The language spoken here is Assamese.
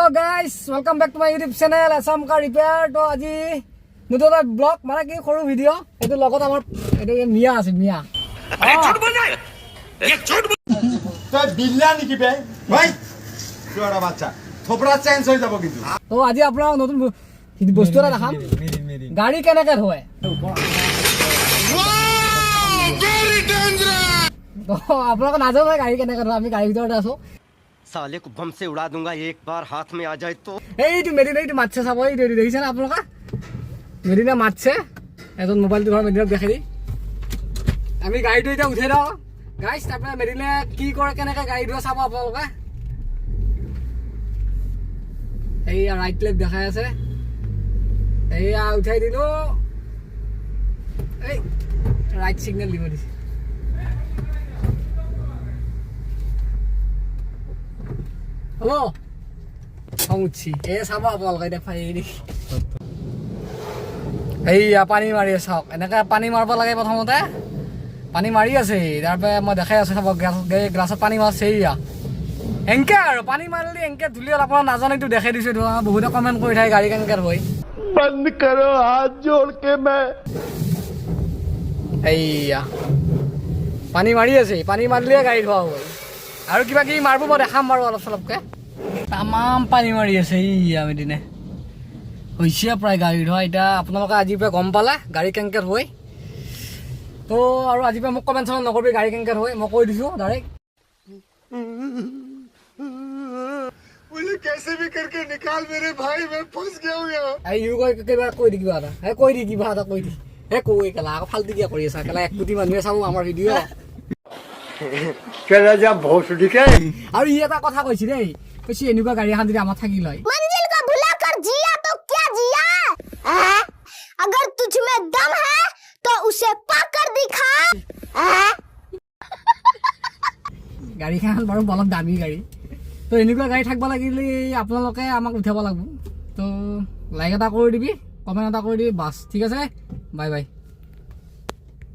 Hello guys welcome back to my YouTube channel Assam का रिपेयर। तो आज नतुन এটা ব্লগ মানে কি সৰু ভিডিও এটো লগত আমাৰ এটো মিয়া আছে মিয়া अरे झूठ बोल रहा है ये झूठ তো বিল্লা নেকি বে ভাই তোরা বাচ্চা থোপড়া চেঞ্জ হয়ে যাব কিন্তু। তো আজি আপোনাক নতুন বস্তু এটা দেখাম গাড়ী কেনেকৈ হয়। वेरी डेंजरस তো আপোনাক নাজানো গাড়ী কেনেকৈ হয়। আমি গাড়ীৰ ভিতৰতে আছো। साले को बम से उड़ा दूंगा एक बार हाथ में आ जाए तो। এইটো মেডিনা এইটো মাতছে চাব এইটো দেখিছে না আপোনালোকে মেডিনা মাতছে এজন মোবাইলটো ধৰ মেডিনাক দেখাই দি আমি গাড়ীটো এতিয়া উঠাই দিওঁ গাইছ। তাৰপৰা মেডিনে কি কৰে কেনেকৈ গাড়ী ধোৱা চাব আপোনালোকে। এইয়া ৰাইট লেফ্ট দেখাই আছে এইয়া উঠাই দিলোঁ এই ৰাইট ছিগনেল দিব দিছে। হ'ব খং উঠছি এই চাব আপোনালোকে দেখাই দেখি এইয়া পানী মাৰি আছে চাওক এনেকৈ পানী মাৰিব লাগে। প্ৰথমতে পানী মাৰি আছে তাৰপৰা মই দেখাই আছোঁ চাব গ্লাছত পানী মাৰিছে এইয়া এনেকৈ আৰু পানী মাৰিলে এনেকৈ ধুলি আপোনাৰ নাজানো এইটো দেখাই দিছোঁ। বহুতে কমেণ্ট কৰি থাকে গাড়ী কেনেকৈ হয়। বন্ধ কৰো হাত জোড় কে মে এইয়া পানী মাৰি আছে পানী মাৰিলে গাড়ী ধোৱা হয় আৰু কিবা কিবি মাৰিব মই দেখাম বাৰু অলপ চলপকৈ। তামাম পানী মাৰি আছে এইয়া মেদিনে হৈছে প্ৰায় গাড়ী ধোৱা। এতিয়া আপোনালোকে আজিৰ পৰা গম পালে গাড়ী কেনেকৈ হয়। তো আৰু আজিৰ পৰা মোক কমেণ্ট চমেণ্ট নকৰিবি গাড়ী কেনেকৈ হয় মই কৈ দিছোঁ ডাইৰেক্ট। मुझे कैसे भी करके निकाल मेरे भाई मैं फंस गया हूँ यहाँ। এই ইউ কিবা কৈ দি কিবা এটা কৈ দি কিবা এটা কৈ দি কৈ কেলা আকৌ ফাল্টি কিয় কৰি আছা কেলা 1 কোটি মানুহে চাব আমাৰ ভিডিঅ'। কেলা যা ভোসডি কে আৰু ই এটা কথা কৈছে দেই কৈছে এনেকুৱা গাড়ী এখন যদি আমাৰ থাকিল হয়। मंजिल को भुलाकर जिया तो क्या जिया हैं? अगर तुझ में दम है तो उसे पाकर दिखा हैं? গাড়ীখন বাৰু অলপ দামী গাড়ী। তো এনেকুৱা গাড়ী থাকিব লাগিলে আপোনালোকে আমাক উঠাব লাগিব। তো লাইক এটা কৰি দিবি কমেণ্ট এটা কৰি দিবি বাছ ঠিক আছে বাই বাই।